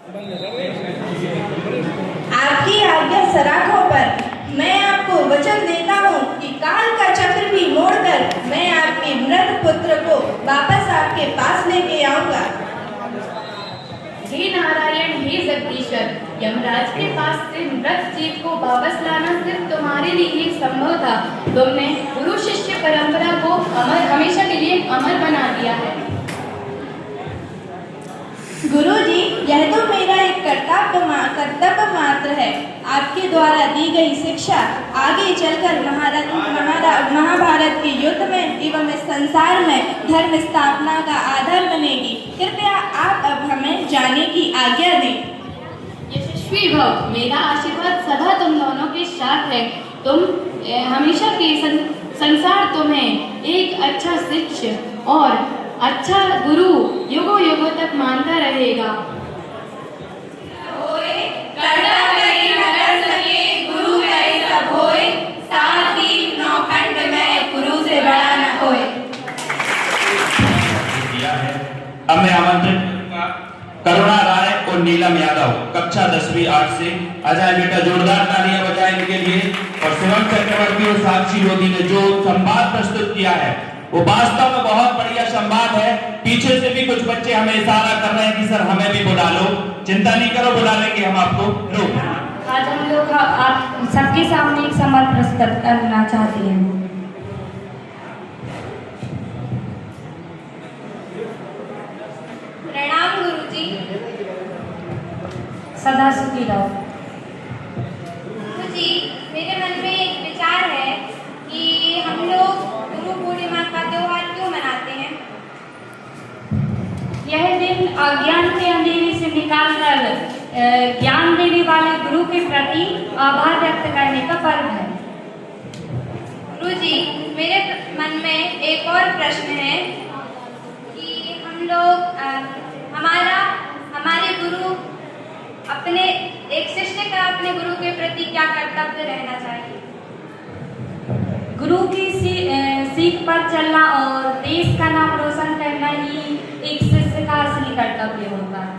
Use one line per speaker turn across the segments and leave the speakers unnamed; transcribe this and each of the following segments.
आपकी आज्ञा सराखों पर मैं आपको वचन देता हूँ कि काल का चक्र भी मोड़कर मैं आपके मृत पुत्र को वापस आपके पास लेके आऊंगा।
हे नारायण, हे जगदीश्वर, यमराज के पास से मृत जीव को वापस लाना सिर्फ तुम्हारे लिए ही संभव था। तुमने गुरु शिष्य परंपरा को हमेशा के लिए अमर बना दिया है।
गुरुजी, यह तो मेरा एक कर्तव्य मात्र है। आपके द्वारा दी गई शिक्षा आगे चलकर महाभारत के युद्ध में एवं इस संसार में धर्म स्थापना का आधार बनेगी। कृपया आप अब हमें जाने की आज्ञा दें।
यशस्वी भव, मेरा आशीर्वाद सदा तुम दोनों के साथ है। तुम हमेशा के संसार तुम्हें एक अच्छा शिष्य और अच्छा गुरु युगों युगों तक मानता रहेगा।
गुरु सब होए, सात दीप नौ खंड में गुरु से बड़ा न होए।
अब मैं आमंत्रित करूंगा करुणा राय और नीलम यादव, कक्षा 10वीं 8 से। अजय बेटा जोरदार तालियां बजाएं इनके लिए। और शिवम चक्रवर्ती और साक्षी लोधी ने जो संवाद प्रस्तुत किया है वो वास्तव में बहुत बढ़िया संवाद है। पीछे से भी कुछ बच्चे हमें इशारा कर रहे हैं कि सर हमें भी बुला लो। चिंता नहीं करो, बुला लेंगे हम आपको।
आज हम लोग आप सबके सामने एक संवाद प्रस्तुत करना चाहते हैं।
प्रणाम गुरुजी।
सदा सुखी रहो।
गुरुजी, मेरे मन में एक विचार है कि हम लोग गुरु पूर्णिमा का त्योहार क्यों मनाते हैं?
यह दिन अज्ञान के अंधेरे से निकालकर ज्ञान देने वाले गुरु के प्रति आभार व्यक्त करने का पर्व है।
गुरुजी, मेरे मन में एक और प्रश्न है कि हम लोग हमारे गुरु अपने एक शिष्य का अपने गुरु के प्रति क्या कर्तव्य रहना चाहिए?
गुरु की सीख पर चलना और देश का नाम रोशन करना ही एक शिष्य का असली कर्तव्य होता है।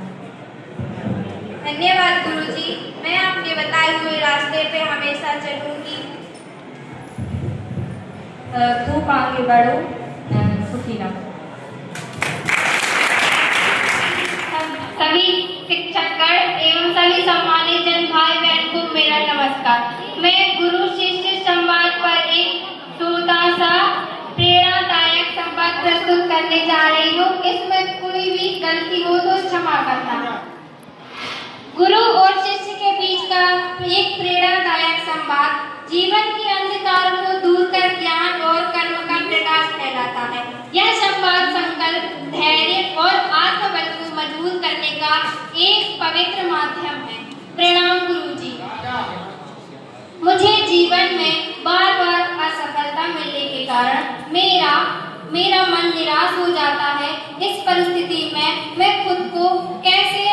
धन्यवाद गुरुजी, मैं आपके बताए हुए रास्ते पे हमेशा चलूंगी।
खूब आगे बढ़ो, सुखी रहो।
सभी शिक्षकगण एवं सभी सम्मानित जन भाई बहन को मेरा नमस्कार। मैं गुरु शिष्य संवाद पर एक छोटा सा प्रेरणादायक संवाद प्रस्तुत करने जा रही हूँ। इसमें कोई भी गलती हो तो क्षमा करना। गुरु और शिष्य के बीच का एक प्रेरणादायक संवाद जीवन के अंधकार को दूर कर ज्ञान और कर्म का प्रकाश फैलाता है। यह संवाद संकल्प, धैर्य और आत्मबल को मजबूत करने का एक पवित्र माध्यम है। प्रणाम गुरुजी। मुझे जीवन में बार बार असफलता मिलने के कारण मेरा मन निराश हो जाता है। इस परिस्थिति में मैं खुद को कैसे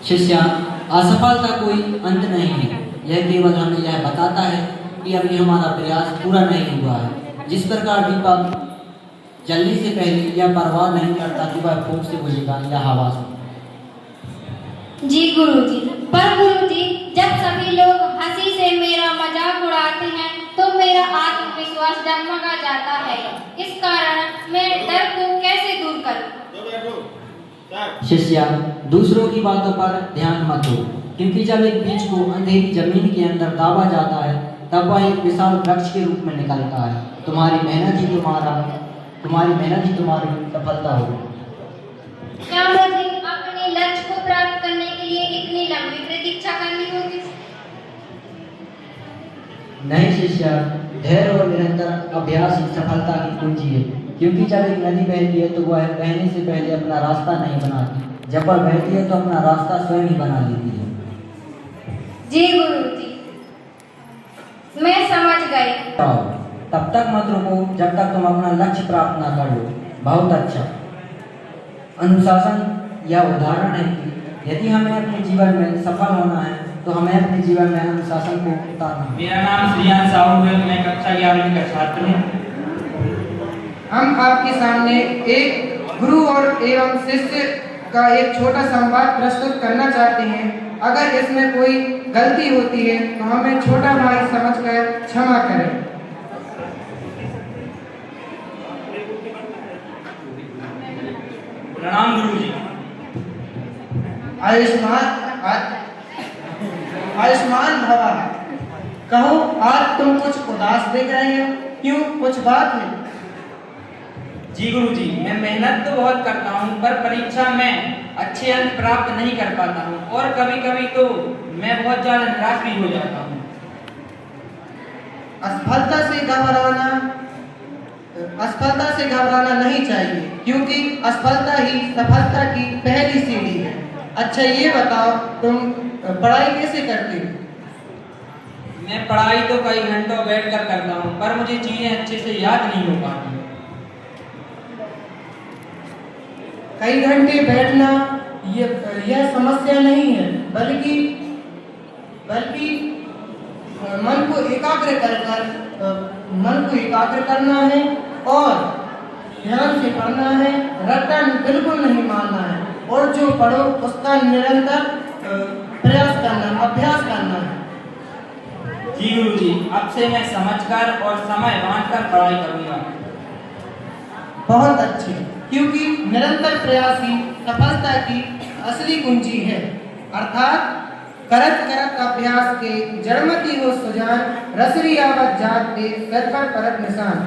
शिष्य, असफलता कोई अंत नहीं है। यह केवल हमें यह बताता है कि अभी हमारा प्रयास पूरा नहीं हुआ है। जिस प्रकार दीपक जलने से पहले यह परवाह नहीं करता कि वह फूंक से बुझेगा या हवा से।
जी गुरुजी, पर गुरुजी, जब सभी लोग हंसी से मेरा मजाक उड़ाते हैं तो मेरा आत्मविश्वास डगमगा जाता है। इस कारण मैं डर को कैसे दूर करूं?
शिष्य, दूसरों की बातों पर ध्यान मत दो, क्योंकि जब एक बीज को अंधेरी जमीन के अंदर दाबा जाता है तब वह एक विशाल वृक्ष के रूप में निकलता है। तुम्हारी मेहनत ही तुम्हारी सफलता होगी।
क्या मुझे अपने लक्ष्य को प्राप्त करने के लिए इतनी लंबी प्रतीक्षा करनी होगी?
नहीं शिष्य, धैर्य और निरंतर अभ्यास ही सफलता की कुंजी है। क्योंकि जब एक नदी बहती है तो वह बहने से पहले अपना रास्ता नहीं बनाती, जब वह बहती है तो अपना रास्ता स्वयं ही बना लेती है।
जी गुरुजी, मैं समझ गई।
तब तक मत रुको जब तक तुम अपना लक्ष्य प्राप्त ना कर लो। बहुत अच्छा। अनुशासन यह उदाहरण है कि यदि हमें अपने जीवन में सफल होना है तो हमें अपने जीवन में अनुशासन को उतारना है।
मेरा नाम श्रियान साहू है, मैं कक्षा 11वीं का छात्र हूँ।
हम आपके सामने एक गुरु और एवं शिष्य का एक छोटा संवाद प्रस्तुत करना चाहते हैं। अगर इसमें कोई गलती होती है तो हमें छोटा भाई समझकर क्षमा करें।
प्रणाम गुरु जी।
आयुष्मान भवा। कहो, आज तुम कुछ उदास दिख रहे हो, क्यों, कुछ बात है?
जी गुरु जी, मैं मेहनत तो बहुत करता हूँ पर परीक्षा में अच्छे अंक प्राप्त नहीं कर पाता हूँ और कभी कभी तो मैं बहुत ज़्यादा निराश भी हो जाता हूँ।
असफलता से घबराना नहीं चाहिए, क्योंकि असफलता ही सफलता की पहली सीढ़ी है। अच्छा, ये बताओ, तुम पढ़ाई कैसे करते हो?
मैं पढ़ाई तो कई घंटों बैठकर करता हूँ पर मुझे चीज़ें अच्छे से याद नहीं हो पाती।
कई घंटे बैठना यह समस्या नहीं है, बल्कि मन को एकाग्र करना है और ध्यान से पढ़ना है, रटन बिल्कुल नहीं मानना है, और जो पढ़ो उसका निरंतर अभ्यास करना है।
जी गुरु जी, अब से मैं समझकर और समय बांधकर पढ़ाई करूँगा।
बहुत अच्छे, क्योंकि निरंतर प्रयास ही सफलता की असली कुंजी है। अर्थात करत करत अभ्यास के जड़मती हो सुजान, रसरी आवत जात के सर पर परत निशान।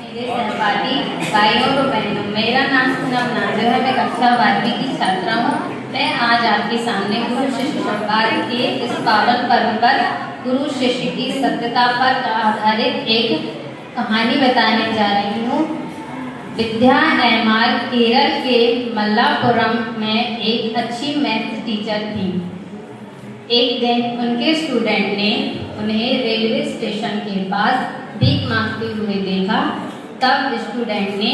मेरे सहपाठी भाइयों और बहनों, मेरा नाम पूनम नांदे है, मैं कक्षा 12वीं की छात्रा हूँ। मैं आज आपके सामने गुरु शिष्य संवाद के इस पावन पर्व पर गुरु शिष्य की सत्यता पर आधारित एक कहानी बताने जा रही हूँ। विद्या एमार केरल के मल्लापुरम में एक अच्छी मैथ टीचर थी। एक दिन उनके स्टूडेंट ने उन्हें रेलवे स्टेशन के पास भीख मांगते हुए देखा। तब स्टूडेंट ने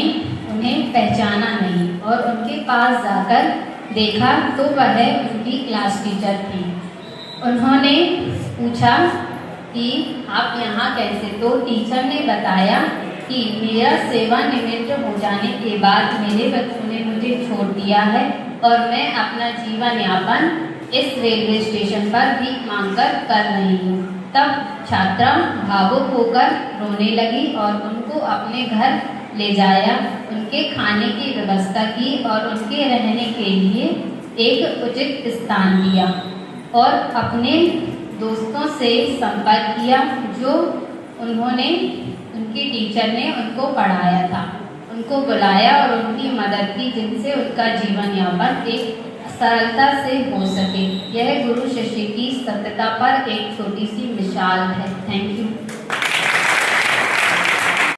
उन्हें पहचाना नहीं और उनके पास जाकर देखा तो वह उनकी क्लास टीचर थी। उन्होंने पूछा कि आप यहाँ कैसे? तो टीचर ने बताया कि मेरा सेवानिवृत्त हो जाने के बाद मेरे बच्चों ने मुझे छोड़ दिया है और मैं अपना जीवन यापन इस रेलवे स्टेशन पर भीख मांगकर कर रही हूँ। तब छात्रा भावुक होकर रोने लगी और उनको अपने घर ले जाया, उनके खाने की व्यवस्था की और उनके रहने के लिए एक उचित स्थान दिया और अपने दोस्तों से संपर्क किया जो उनकी टीचर ने उनको पढ़ाया था। उनको बुलाया और उनकी मदद की, जिनसे उनका जीवन यापन एक सरलता से हो सके। यह गुरु शिष्य की सत्यता पर एक छोटी सी मिसाल है। Thank you.